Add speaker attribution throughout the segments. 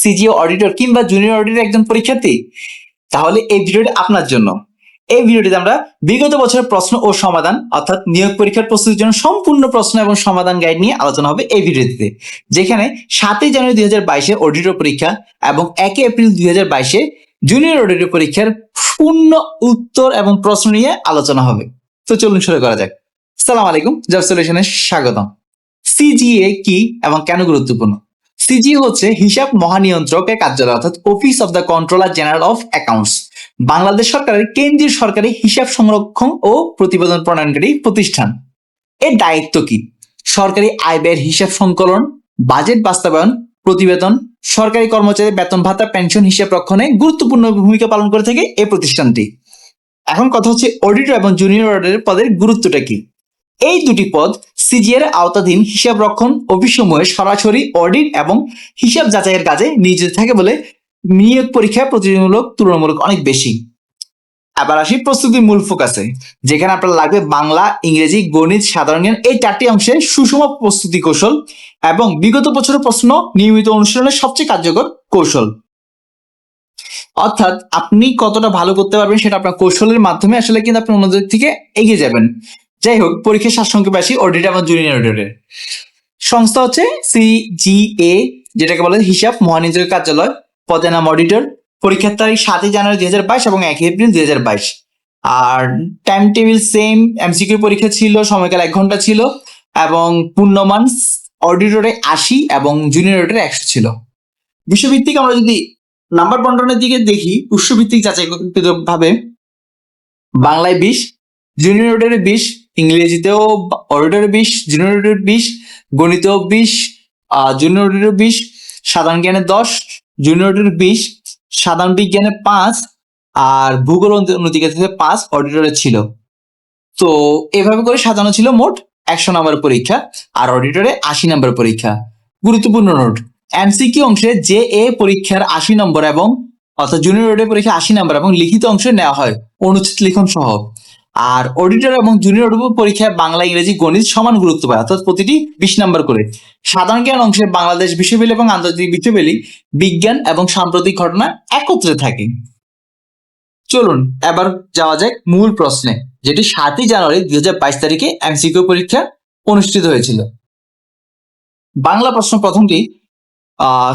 Speaker 1: CGO auditor কিংবা junior auditor একজন পরীক্ষার্থী, তাহলে এই ভিডিওটি আপনার জন্য। এই ভিডিওটিতে আমরা বিগত বছরের প্রশ্ন ও সমাধান অর্থাৎ নিয়োগ পরীক্ষার প্রস্তুতির জন্য সম্পূর্ণ প্রশ্ন এবং সমাধান গাইড নিয়ে আলোচনা হবে এই ভিডিওটিতে, যেখানে 7 জানুয়ারি 2022 অডিটর পরীক্ষা এবং 1 এপ্রিল 2022 জুনিয়র অডিটর পরীক্ষার পূর্ণ উত্তর এবং প্রশ্ন নিয়ে আলোচনা হবে। তো চলুন শুরু করা যাক। আসসালামু আলাইকুম, জব সলিউশনে স্বাগতম। সিজিএ কি এবং কেন গুরুত্বপূর্ণ? সিজিএ হচ্ছে হিসাব মহানিয়ন্ত্রকের কার্যালয় অর্থাৎ office of the controller general of accounts, Bangladesh সরকারের কেন্দ্রীয় সরকারি হিসাব সংরক্ষণ ও প্রতিবেদন প্রণয়নকারী প্রতিষ্ঠান। এর দায়িত্ব কি? সরকারি আয় ব্যয়ের হিসাব সংকলন, বাজেট বাস্তবায়ন, প্রতিবেদন, সরকারি কর্মচারীর বেতন ভাতা, পেনশন হিসাব রক্ষণে গুরুত্বপূর্ণ ভূমিকা পালন করে থাকে এই প্রতিষ্ঠানটি। এখন কথা হচ্ছে অডিটর এবং জুনিয়র অডিটর পদের গুরুত্বটা কি? এই দুটি পদ সিজিএর আওতাধীন হিসাব রক্ষণ অফিসসমূহে সরাসরি অডিট এবং হিসাব যাচাইয়ের কাজে নিয়োজিত থাকে বলে নিয়োগ পরীক্ষা প্রতিযোগিতামূলক তুলনামূলক অনেক বেশি। আবার আসি প্রস্তুতির মূল ফোকাসে, যেখানে আপনার লাগবে বাংলা, ইংরেজি, গণিত, সাধারণ জ্ঞান এই 4টি অংশে সুষম প্রস্তুতি কৌশল এবং বিগত বছরের প্রশ্ন নিয়মিত অনুশীলনের সবচেয়ে কার্যকর কৌশল। অর্থাৎ আপনি কতটা ভালো করতে পারবেন সেটা আপনার কৌশলের মাধ্যমে আসলে কিন্তু আপনি অন্যদের থেকে এগিয়ে যাবেন। যাই হোক, পরীক্ষার সারসংক্ষেপে আসি অডিট এবং জুনিয়র অডিটরের। সংস্থা হচ্ছে সিজিএ, যেটাকে বলে হিসাব মহানিয়ন্ত্রকের কার্যালয়। পদের নাম অডিটর। পরীক্ষার তারিখ 7 জানুয়ারি 2022 এবং 1 এপ্রিল 2022। আর টাইম টেবিল সেম, এমসিকিউ পরীক্ষা ছিল, সময়কাল 1 ঘন্টা ছিল এবং পূর্ণমান অডিটরে 80 এবং জুনিয়র অডিটরে 100 ছিল। বিষয়ভিত্তিক আমরা যদি নাম্বার বন্টনের দিকে দেখি, উৎসভিত্তিক যাচাই ভাবে বাংলায় 20, জুনিয়র অডিটরে 20, ইংরেজিতেও অডিটরে 20, জুনিয়র অডিটরে 20, গণিতেও 20, জুনিয়র অডিটরে 20, সাধারণ জ্ঞানে 10, জুনিয়র অডিটরে 20, সাধারণ বিজ্ঞানে 5 আর ভূগোল নৈতিকতাতে 5 অডিটরে ছিল। তো এভাবে করে সাজানো ছিল মোট 100 নম্বর পরীক্ষা আর অডিটরে 80 নম্বর পরীক্ষা। গুরুত্বপূর্ণ নোট, এমসিকিউ অংশে যে এ পরীক্ষার 80 নম্বর এবং অর্থাৎ জুনিয়র অডিটর পরীক্ষা 80 নম্বর এবং লিখিত অংশে নেওয়া হয় অনুচ্ছেদ লিখন সহ। আর অডিটর এবং জুনিয়র অডিটর পরীক্ষায় বাংলা, ইংরেজি, গণিত সমান গুরুত্ব পায় অর্থাৎ প্রতিটি 20 নম্বর করে। সাধারণ জ্ঞান অংশে বাংলাদেশ বিষয়বলী এবং আন্তর্জাতিক বিষয়বলী, বিজ্ঞান এবং সাম্প্রতিক ঘটনা একত্রে থাকে। চলুন এবার যাওয়া যাক মূল প্রশ্নে, যেটি 7 জানুয়ারি 2022 তারিখে এমসিকিউ পরীক্ষা অনুষ্ঠিত হয়েছিল। বাংলা প্রশ্ন প্রথমটি,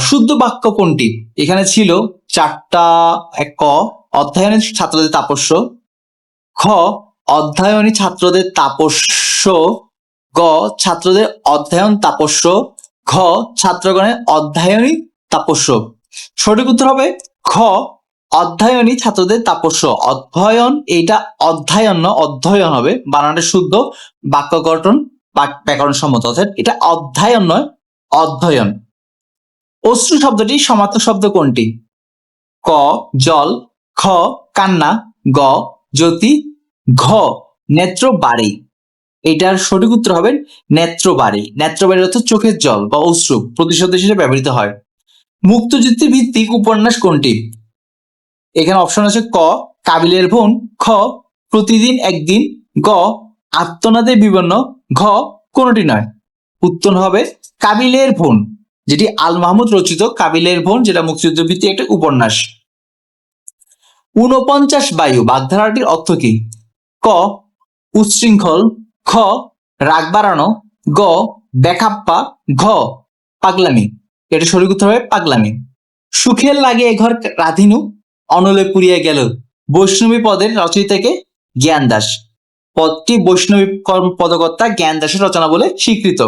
Speaker 1: শুদ্ধ বাক্য কোনটি? এখানে ছিল 4টা। ক, অধ্যয়নের ছাত্রদের তাপস্য। খ, অধ্যয়নী ছাত্রদের তাপস্য। গ, ছাত্রদের অধ্যয়ন তাপস্য। ঘ, ছাত্রগণের অধ্যয়নী তাপস্য। সঠিক উত্তর হবে খ, অধ্যয়নী ছাত্রদের তাপস্য। অধ্যয়ন, এইটা অধ্যয়ন না অধ্যয়ন হবে, বানানটা শুদ্ধ, বাক্য গঠন ব্যাকরণ সম্মত, অর্থাৎ এটা অধ্যয়ন নয় অধ্যয়ন। অশ্রু শব্দটি সমার্থক শব্দ কোনটি? ক, জল। খ, কান্না। গ, জ্যোতি। ঘ, নেত্র বাড়ি। এটার সঠিক উত্তর হবে নেত্রবাড়ি। নেত্রবাড়ির অর্থ চোখের জল বা অশ্রু, প্রতিশব্দ হিসেবে ব্যবহৃত হয়। মুক্তযুদ্ধ ভিত্তিক উপন্যাস কোনটি? এখানে অপশন আছে ক, কাবিলের বোন। খ, প্রতিদিন একদিন। গ, আত্মনাদে বিবর্ণ। ঘ, কোনটি নয়। উত্তর হবে কাবিলের বোন, যেটি আল মাহমুদ রচিত কাবিলের বোন, যেটা মুক্তিযুদ্ধ ভিত্তিক একটা উপন্যাস। 49 বায়ু বাগধারাটির অর্থ কি? ক, উচ্ছৃঙ্খল। খ, রাগ বাড়ানো। গ, বেখাপ্পা। ঘ, পাগলামি। এটা সঠিক উত্তর হবে পাগলামি। সুখের লাগে এ ঘর রাধিনু, অনলে পুড়িয়া গেল। বৈষ্ণবী পদের রচয়িতাকে? জ্ঞান দাস। পদটি বৈষ্ণবী পদকর্তা জ্ঞান দাসের রচনা বলে স্বীকৃত।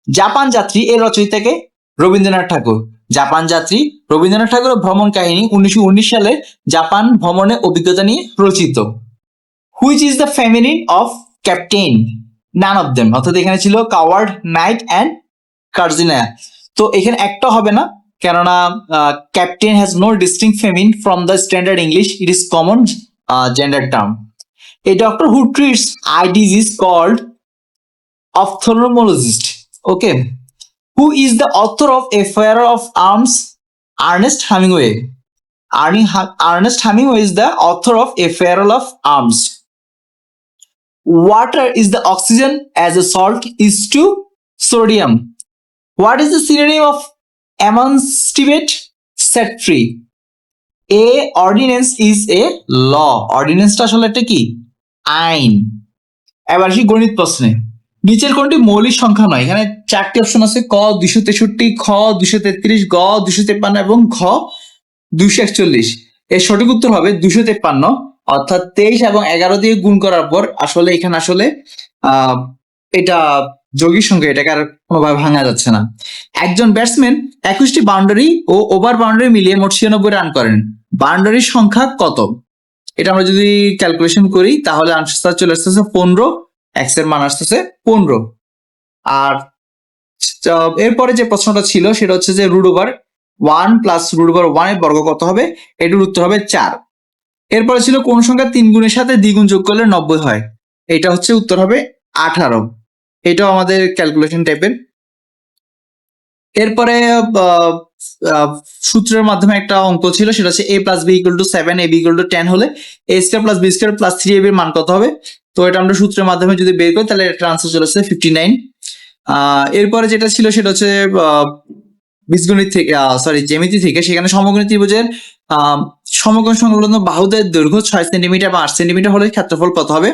Speaker 1: জাপান যাত্রী এর রচয়িতাকে? রবীন্দ্রনাথ ঠাকুর। জাপান যাত্রী রবীন্দ্রনাথ ঠাকুরের ভ্রমণ কাহিনী 1919 সালে জাপান ভ্রমণের অভিজ্ঞতা নিয়ে রচিত। Which is the feminine of captain? None of them, অর্থাৎ এখানে ছিল কাওয়ার্ড, নাইট অ্যান্ড কার্জিনা। তো এখানে একটা হবে না, কেননা captain has no distinct feminine from the standard English, it is common gender term. A doctor who treats eye disease called ophthalmologist. Okay. Who is the author of A Fairer of Arms? Ernest Hemingway. Ernest Hemingway is the author of A Fairer of Arms. Water is the oxygen as a salt is to sodium. What is the synonym of emancipate? Set free. A ordinance is a law. অর্ডিন্যান্সটা আসলে একটা কি? আইন। এবার আসি গণিত প্রশ্নে। নিচের কোনটি মৌলিক সংখ্যা নয়? এখানে চারটি অপশন আছে, ক 263, খ 233, গ 253 এবং ঘ 241। এর সঠিক উত্তর হবে 253, অর্থাৎ 23 এবং 11 দিয়ে গুণ করার পর আসলে এখানে আসলে আহ এটা যৌগিক সংখ্যা, এটাকে আর কোনোভাবে ভাঙা যাচ্ছে না। একজন ব্যাটসম্যান 21টি বাউন্ডারি ও ওভার বাউন্ডারি মিলিয়ে মোট 96 রান করেন। বাউন্ডারির সংখ্যা কত? এটা আমরা যদি ক্যালকুলেশন করি তাহলে আনসার চলে আসতেছে 15, এক্স এর মান আসতেছে 15। আর এরপরে যে প্রশ্নটা ছিল সেটা হচ্ছে যে √1 প্লাস √1 এর বর্গ কত হবে? এটার উত্তর হবে 4। এরপরে ছিল কোন সংখ্যা 3 গুণের সাথে দ্বিগুণ যোগ করলে 90 হয়? এটা হচ্ছে উত্তর হবে 18। এটাও আমাদের ক্যালকুলেশন টাইপের। এরপরে সূত্রের মাধ্যমে একটা অঙ্ক ছিল, সেটা হচ্ছে a plus B equal to 7, a b equal to 10 হলে a square plus b square plus 3ab এর মান কত হবে? তো এটা আমরা সূত্রের মাধ্যমে যদি বের করি তাহলে এটা আনসার চলে আসছে 59। এরপরে যেটা ছিল সেটা হচ্ছে বীজগণিত থেকে, জ্যামিতি থেকে, সেখানে সমকোণী ত্রিভুজের সমকোণ সংলগ্ন বাহুদের দৈর্ঘ্য 6 সেন্টিমিটার বা 8 সেন্টিমিটার হলে ক্ষেত্রফল কত হবে?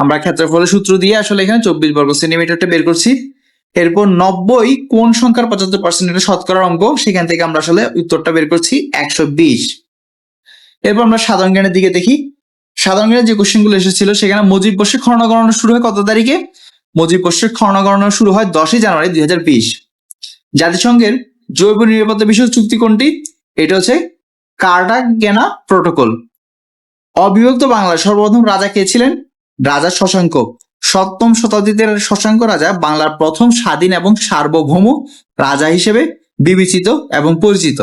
Speaker 1: আমরা ক্ষেত্রফলের সূত্র দিয়ে আসলে এখানে 24 বর্গ সেন্টিমিটারটা বের করছি। এরপর 90 কোন সংখ্যার 75% শতকরা অঙ্ক? সেখান থেকে আমরা আসলে উত্তরটা বের করছি 120। এরপর আমরা সাধারণ জ্ঞানের দিকে দেখি। সাধারণ জ্ঞানের যে কোশ্চেন গুলো এসেছিল সেখানে মুজিব বর্ষের খনন গণনা শুরু হয় কত তারিখে? মুজিব বর্ষের খনন গণনা শুরু হয় 10 জানুয়ারি 2020। জাতিসংঘের জৈব নিরাপত্তা বিষয়ক চুক্তি কোনটি? এটা হচ্ছে কার্টাগেনা প্রটোকল। অবিভক্ত বাংলার সর্বপ্রথম রাজা কে ছিলেন? রাজা শশাঙ্ক। 7ম শতাব্দীতে শশাঙ্ক রাজা বাংলার প্রথম স্বাধীন এবং সার্বভৌম রাজা হিসেবে বিবেচিত এবং পরিচিত।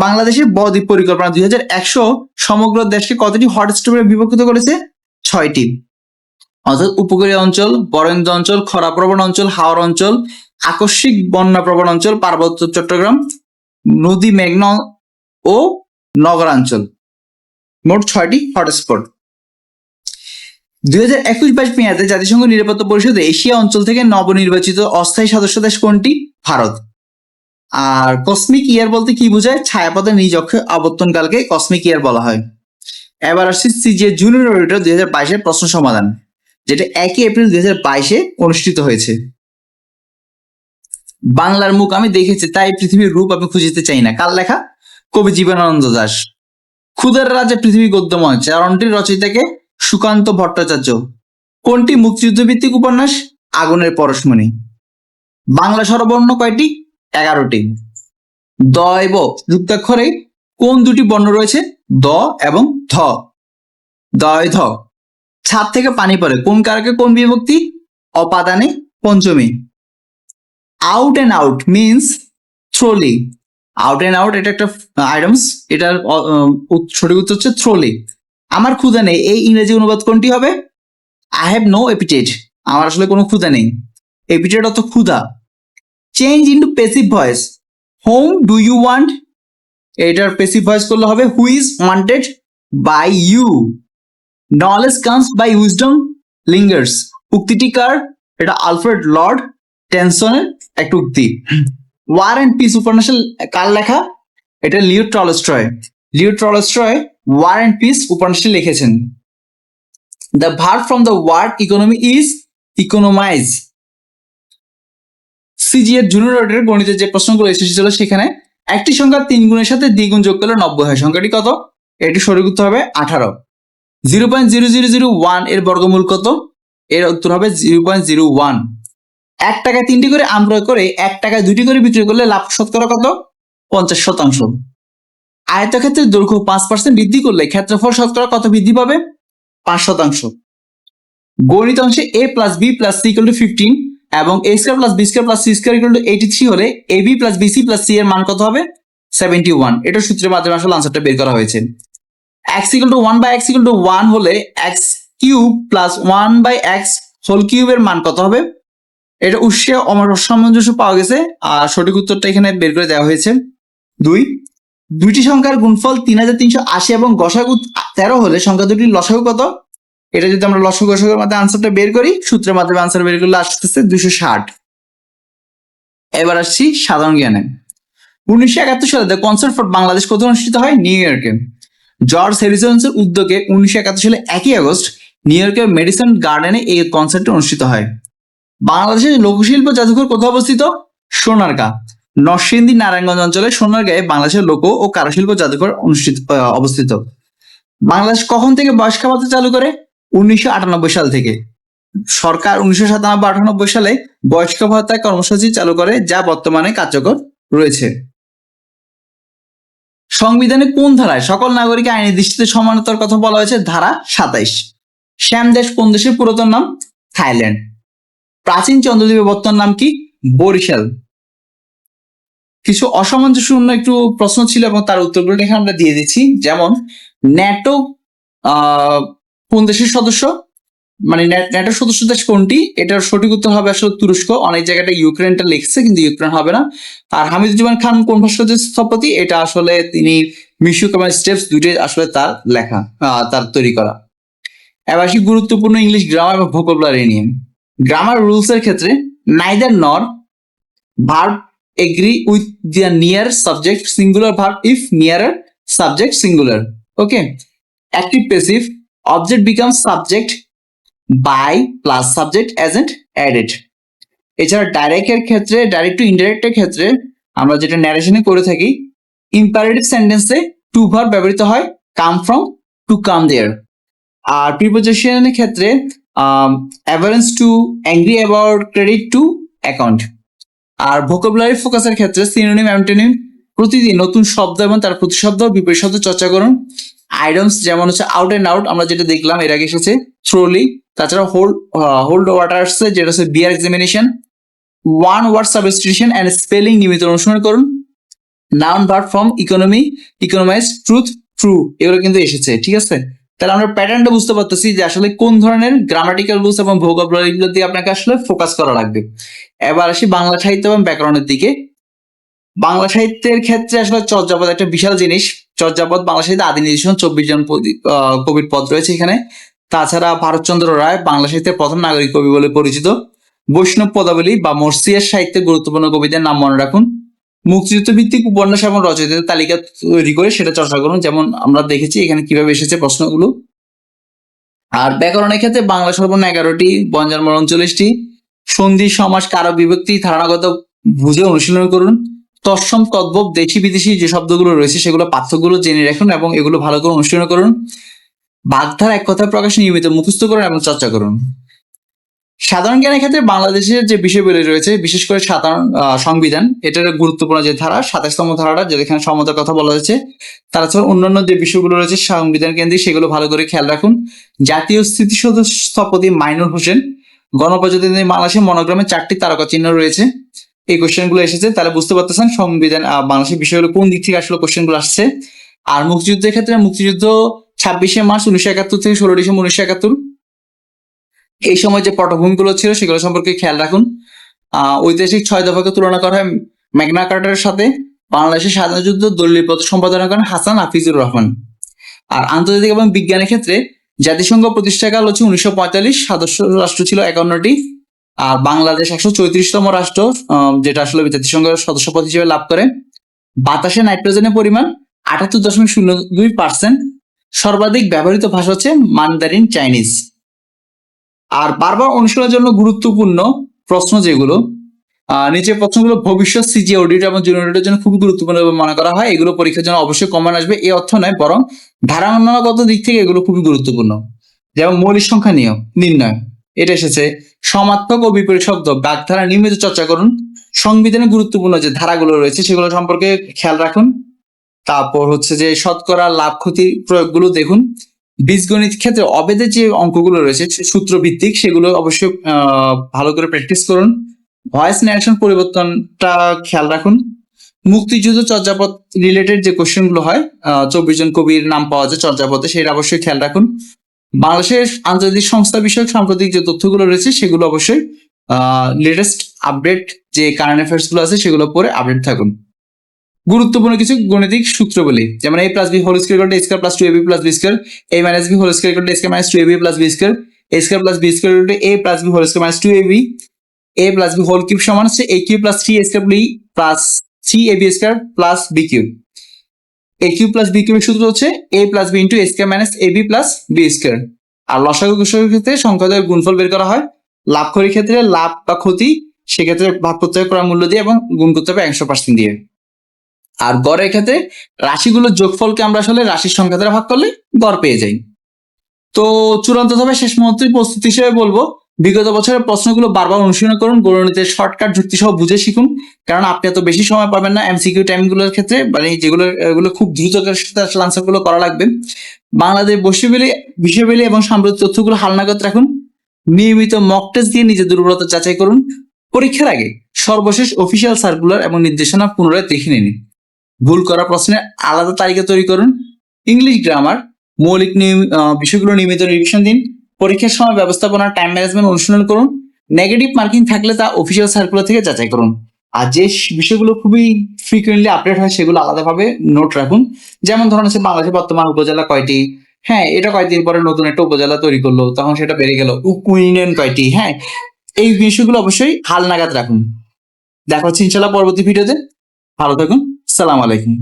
Speaker 1: বাংলাদেশের বদ্বীপ পরিকল্পনা 2100 সমগ্র দেশকে কতটি হটস্পটে বিভক্ত করেছে? 6টি। অর্থাৎ উপকূলীয় অঞ্চল, বরেন্দ্র অঞ্চল, খরাপ্রবণ অঞ্চল, হাওর অঞ্চল, আকস্মিক বন্যাপ্রবণ অঞ্চল, পার্বত্য চট্টগ্রাম, নদী মেঘনা ও নগরাঞ্চল। মোট 6টি হটস্পট। 2021-22 মেয়াদে জাতিসংঘ নিরাপত্তা পরিষদে এশিয়া অঞ্চল থেকে নবনির্বাচিত অস্থায়ী সদস্য দেশ কোনটি? ভারত। আর কসমিক ইয়ার বলতে কি বোঝায়? ছায়াপথের নিজ অক্ষে আবর্তনকালকে কসমিক ইয়ার বলা হয়। এবার আসছি সিজিএ জুনিয়র অডিটর 2022 প্রশ্ন সমাধান, যেটা 1 এপ্রিল 2022 অনুষ্ঠিত হয়েছে। বাংলার মুখ আমি দেখেছি তাই পৃথিবীর রূপ আমি খুঁজিতে চাই না, কার লেখা? কবি জীবনানন্দ দাশ। ক্ষুধার রাজা পৃথিবী গদ্যময়, চারণটির রচয়িতাকে? সুকান্ত ভট্টাচার্য। কোনটি মুক্তিযুদ্ধ ভিত্তিক উপন্যাস? আগুনের পরশমণি। বাংলা স্বরবর্ণ কয়টি? 11টি। দ এব যুক্তাক্ষরে কোন দুটি বর্ণ রয়েছে? দ এবং ধ। দয় ধ। ছাদ থেকে পানি পড়ে কোন কারকে কোন বিভক্তি? অপাদানে পঞ্চমী। Out and out means thoroughly. Out and out এটা একটা আইটেমস, এটার সঠিক উত্তর হচ্ছে থ্রোলি। আমার ক্ষুধা নেই এই ইংরেজি অনুবাদ কোনটি হবে? I have no appetite. আমার আসলে কোনো ক্ষুধা নেই। এপিটেট অর্থ ক্ষুধা। Change into passive voice, whom do you want? এটার প্যাসিভ ভয়েস করলে হবে who is wanted by you. Knowledge comes by wisdom lingers. উক্তিটি কার? এটা আলফ্রেড লর্ড টেনসনের একটা উক্তি। ওয়ার অ্যান্ড পিস উপন্যাসের কার লেখা? এটা Leo Tolstoy. Leo Tolstoy War and Peace উপন্যাসটি লিখেছেন। The verb from the word economy is economize. সিজিএর জুনিয়র অডিটর গণিতের যে প্রশ্নগুলো এসেছিল সেখানে একটি সংখ্যা 3 গুণের সাথে দ্বিগুণ যোগ করলে 90 হয়, সংখ্যাটি কত? এটি সঠিক উত্তর হবে 18। 0.0001 এর বর্গমূল কত? এর উত্তর হবে 0.01। 1 টাকায় 3টি করে আম ক্রয় করে 1 টাকায় 2টি করে বিক্রি করলে লাভ শতকরা কত? 50%। আয়তক্ষেত্রের দৈর্ঘ্য 5% বৃদ্ধি করলে ক্ষেত্রফল শতকরা কত বৃদ্ধি পাবে? 5%। গণিত অংশে a plus b plus c equal to 15 এবং a square plus b square plus c square equal to 83 হলে ab plus bc plus c এর মান কত হবে? 71। এটা সূত্রের মাধ্যমে আসলে আনসারটা বের করা হয়েছে। x equal to 1 by x equal to 1 হলে x cube plus 1 by x whole কিউবের মান কত হবে? এটা উৎসে অসামঞ্জস্য পাওয়া গেছে, আর সঠিক উত্তরটা এখানে বের করে দেওয়া হয়েছে 2। দুইটি সংখ্যার গুণফল 3380 এবং গসাগু 13 হলে সংখ্যা দুটির লসাগু কত? এটা যদি আমরা লসাগু গসাগুর মাধ্যমে আনসারটা বের করি, সূত্রের মাধ্যমে আনসার বের করলে আসতেছে 260। এবার আসছি সাধারণ জ্ঞানে। 1971 সালে দ্য কনসার্ট ফর বাংলাদেশ কোথায় অনুষ্ঠিত হয়? নিউ ইয়র্কে। জর্জ হ্যারিসনের উদ্যোগে 1971 সালে 1 আগস্ট নিউ ইয়র্কের মেডিসন গার্ডেনে এই কনসার্টটি অনুষ্ঠিত হয়। বাংলাদেশের লোকশিল্প জাদুঘর কোথায় অবস্থিত? সোনারগাঁ। নরসিংদী নারায়ণগঞ্জ অঞ্চলে সোনারগাঁয়ে বাংলাদেশের লোক ও কারুশিল্প জাদুঘর অবস্থিত। বাংলাদেশ কখন থেকে বয়স্ক ভাতা চালু করে? 1998 সাল থেকে। সরকার 1997-98 সালে বয়স্ক ভাতা কর্মসূচি চালু করে, যা বর্তমানে কার্যকর রয়েছে। সংবিধানে কোন ধারায় সকল নাগরিক আইনের দৃষ্টিতে সমানতার কথা বলা হয়েছে? ধারা 27। শ্যাম দেশ কোন দেশের পুরাতন নাম? থাইল্যান্ড। প্রাচীন চন্দ্রদ্বীপের বর্তমান নাম কি? বরিশাল। কিছু অসামঞ্জস্যপূর্ণ একটু প্রশ্ন ছিল এবং তার উত্তরগুলো এখানে আমরা দিয়ে দিচ্ছি। যেমন ন্যাটো কোন দেশের সদস্য, মানে ন্যাটোর সদস্য দেশ কোনটি? এটার সঠিক উত্তর হবে আসলে তুরস্ক। অনেক জায়গাটা ইউক্রেনটা লিখছে, কিন্তু ইউক্রেন হবে না। আর হামিদুজ্জামান খান কোন ভাস্কর্যের স্থপতি? এটা আসলে তিনি মিশুক এবং স্টেপস দুইটাই আসলে তার লেখা, তার তৈরি করা। এবার আসি গুরুত্বপূর্ণ ইংলিশ গ্রামার এবং ভোকাবুলারি নিয়ে। গ্রামার রুলস এর ক্ষেত্রে neither nor, verb agree with the near subject singular, verb if nearer subject singular. Okay. Active passive, object become subject by plus subject agent added. এছাড়া ডাইরেক্ট এর ক্ষেত্রে, direct two indirect এর ক্ষেত্রে আমরা যেটা ন্যারেশনে করে থাকি, ইম্পারেটিভ সেন্টেন্সে টু ভার্ব ব্যবহৃত হয়, কাম ফ্রম, টু কাম দেয়ার। আর প্রিপোজিশনের ক্ষেত্রে অ্যাভারেন্স to, angry about, credit to, account. আর ভোকাবুলারি ফোকাসের ক্ষেত্রে সিনোনিম, অ্যান্টোনিম, প্রতিদিন নতুন শব্দ এবং তার প্রতিশব্দ বিপরীত শব্দ চর্চা করুন। আইডমস যেমন হচ্ছে আউট এন্ড আউট, আমরা যেটা দেখলাম এর আগে এসেছে, থ্রোলি। তাছাড়া হোল্ড ওয়াটার আসছে, যেটা হচ্ছে bear examination. One word substitution and spelling নিয়মিত অনুসরণ করুন। Noun verb form, economy, economize, truth, true, এগুলো কিন্তু এসেছে। ঠিক আছে, তাহলে আমরা প্যাটার্নটা বুঝতে পারতেছি যে আসলে কোন ধরনের গ্রামাটিক্যাল রুলস এবং ভোকাবুলারি গুলো দিয়ে আপনাকে আসলে ফোকাস করা লাগবে। এবার আসি বাংলা সাহিত্য এবং ব্যাকরণের দিকে। বাংলা সাহিত্যের ক্ষেত্রে আসলে চর্যাপদ একটা বিশাল জিনিস। চর্যাপদ বাংলা সাহিত্যে আদি নিদর্শন 24 জন কবির পদ রয়েছে এখানে। তাছাড়া ভারতচন্দ্র রায় বাংলা সাহিত্যের প্রথম নাগরিক কবি বলে পরিচিত। বৈষ্ণব পদাবলী বা মর্সিয়ার সাহিত্যে গুরুত্বপূর্ণ কবিদের নাম মনে রাখুন। মুক্তিযুদ্ধ ভিত্তিক উপন্যাস এবং রচয়িতাদের তালিকা তৈরি করে সেটা চর্চা করুন, যেমন আমরা দেখেছি এখানে কিভাবে এসেছে প্রশ্নগুলো। আর ব্যাকরণের ক্ষেত্রে বাংলা সর্বর্ণ 11টি, বঞ্জারমল 39টি, সন্ধি, সমাস, কারক, বিভক্তি ধারণাগত বুঝে অনুশীলন করুন। তৎসম, তদ্ভব, দেশি বিদেশি যে শব্দগুলো রয়েছে সেগুলো পার্থক্যগুলো জেনে রাখুন এবং এগুলো ভালো করে অনুশীলন করুন। বাগধারা এক কথা প্রকাশ নিয়মিত মুখস্থ করুন এবং চর্চা করুন। সাধারণ জ্ঞানের ক্ষেত্রে বাংলাদেশের যে বিষয়গুলি রয়েছে, বিশেষ করে সাধারণ সংবিধান, এটার গুরুত্বপূর্ণ যে ধারা 27তম ধারাটা, যেখানে সমতার কথা বলা হয়েছে। তাছাড়া অন্যান্য যে বিষয়গুলো রয়েছে সংবিধান কেন্দ্রিক, সেগুলো ভালো করে খেয়াল রাখুন। জাতীয় স্মৃতিসৌধ স্থপতি মাইনুর হোসেন। গণপ্রজাতন্ত্রী বাংলাদেশের মনোগ্রামে 4টি তারকা চিহ্ন রয়েছে। এই কোশ্চেন গুলো এসেছে, তাহলে বুঝতে পারতেছেন সংবিধান বাংলাদেশের বিষয়গুলো কোন দিক থেকে আসলে কোশ্চেন গুলো আসছে। আর মুক্তিযুদ্ধের ক্ষেত্রে মুক্তিযুদ্ধ 26শে মার্চ 1971 থেকে 16 ডিসেম্বর 1971, এই সময় যে পটভূমিগুলো ছিল সেগুলো সম্পর্কে খেয়াল রাখুন। ঐতিহাসিক 6 দফাকে তুলনা করা হয় ম্যাগনা কার্টারের সাথে। বাংলাদেশের স্বাধীনতা যুদ্ধ দলিলপত্র সম্পাদনা করেন হাসান হাফিজুর রহমান। আর আন্তর্জাতিক এবং বিজ্ঞানের ক্ষেত্রে জাতিসংঘ প্রতিষ্ঠাকাল হচ্ছে 1945, সদস্য রাষ্ট্র ছিল 51টি। আর বাংলাদেশ 134তম রাষ্ট্র, যেটা আসলে জাতিসংঘের সদস্যপদ হিসেবে লাভ করে। বাতাসে নাইট্রোজেনের পরিমাণ 78.02%। সর্বাধিক ব্যবহৃত ভাষা হচ্ছে মান্দারিন চাইনিজ। আর বারবার অনুশীলনের জন্য গুরুত্বপূর্ণ প্রশ্ন যেগুলো, নিচের প্রশ্নগুলো ভবিষ্যৎ সিজি অডিট এবং জুনিয়র অডিটের জন্য খুব গুরুত্বপূর্ণ মনে করা হয়। এগুলো পরীক্ষার জন্য অবশ্যই কমন আসবে, এই অর্থ নয়, বরং ধারণাগত দিক থেকে এগুলো খুবই গুরুত্বপূর্ণ। যেমন মৌলিক সংখ্যা নির্ণয়, এটা এসেছে। সমার্থক ও বিপরীত শব্দ, বাগধারা নিয়মিত চর্চা করুন। সংবিধানে গুরুত্বপূর্ণ যে ধারাগুলো রয়েছে সেগুলো সম্পর্কে খেয়াল রাখুন। তারপর হচ্ছে যে শতকরা লাভ ক্ষতি প্রয়োগগুলো দেখুন। বীজগণিত ক্ষেত্রে অবেদের যে অঙ্কগুলো রয়েছে সূত্র ভিত্তিক, সেগুলো অবশ্যই ভালো করে প্র্যাকটিস করুন। ভয়েস ন্যারেশন পরিবর্তনটা খেয়াল রাখুন। মুক্তিযুদ্ধ চর্যাপদ রিলেটেড যে কোশ্চেন গুলো হয়, 24 জন কবির নাম পাওয়া যায় চর্যাপদে, সেটা অবশ্যই খেয়াল রাখুন। বাংলাদেশের আন্তর্জাতিক সংস্থা বিষয়ক সাম্প্রতিক যে তথ্যগুলো রয়েছে সেগুলো অবশ্যই লেটেস্ট আপডেট যে কারেন্ট অ্যাফেয়ার্স গুলো আছে সেগুলো পরে আপডেট থাকুন। গুরুত্বপূর্ণ কিছু গাণিতিক সূত্র বলি, যেমন a + b whole square = a square + 2ab + b square, a - b whole square = a square - 2ab + b square, a square + b square = a + b whole square - 2ab, a + b whole cube সমান হচ্ছে a cube + 3a square b + c a b square plus b cube. A cube plus b কিউবের সূত্র হচ্ছে a plus B into A square minus A B plus B square. আর লসাগু গসাগুর ক্ষেত্রে সংখ্যাদের গুণফল বের করা হয়। লাভখরির ক্ষেত্রে লাভ বা ক্ষতি সেক্ষেত্রে ভাগ করতে হবে ক্রয় মূল্য দিয়ে এবং গুণ করতে হবে 100% দিয়ে। আর গড়ের ক্ষেত্রে রাশিগুলোর যোগফলকে আমরা আসলে রাশির সংখ্যা দ্বারা ভাগ করলে গড় পেয়ে যাই। তো চূড়ান্তভাবে শেষ মুহূর্তের প্রস্তুতি হিসেবে বলবো, বিগত বছরের প্রশ্নগুলো বারবার অনুশীলন করুন, গণিতের শর্টকাট যুক্তি সহ বুঝে শিখুন। কারণ আপনি এত বেশি সময় পাবেন না এমসিকিউ টাইমগুলোর ক্ষেত্রে, মানে যেগুলো এগুলো খুব দ্রুততার সাথে আসলে আনসারগুলো করা লাগবে। বাংলাদেশ বিষয়বেলি এবং সাম্প্রতিক তথ্যগুলো হালনাগাদ রাখুন। নিয়মিত মক টেস্ট দিয়ে নিজের দুর্বলতা যাচাই করুন। পরীক্ষার আগে সর্বশেষ অফিসিয়াল সার্কুলার এবং নির্দেশনা পুনরায় দেখে নিন। ভুল করা প্রশ্নের আলাদা তালিকা তৈরি করুন। ইংলিশ গ্রামার মৌলিক বিষয়গুলো নিয়মিত রিভিশন দিন। পরীক্ষার সময় ব্যবস্থাপনা টাইম ম্যানেজমেন্ট অনুশীলন করুন। নেগেটিভ মার্কিং থাকলে তা অফিসিয়াল সার্কুলার থেকে যাচাই করুন। আর যে বিষয়গুলো খুবই ফ্রিকুয়েন্টলি আপডেট হয় সেগুলো আলাদাভাবে নোট রাখুন। যেমন ধরুন হচ্ছে বাংলাদেশের বর্তমান উপজেলা কয়টি, হ্যাঁ এটা কয়েকদিন পরে নতুন একটা উপজেলা তৈরি করলো তখন সেটা বেড়ে গেল, ইউনিয়ন কয়টি, হ্যাঁ এই বিষয়গুলো অবশ্যই হালনাগাদ রাখুন। দেখা হচ্ছে ইনশাল্লাহ পরবর্তী ভিডিওতে। ভালো থাকুন, সালাম আলাইকুম।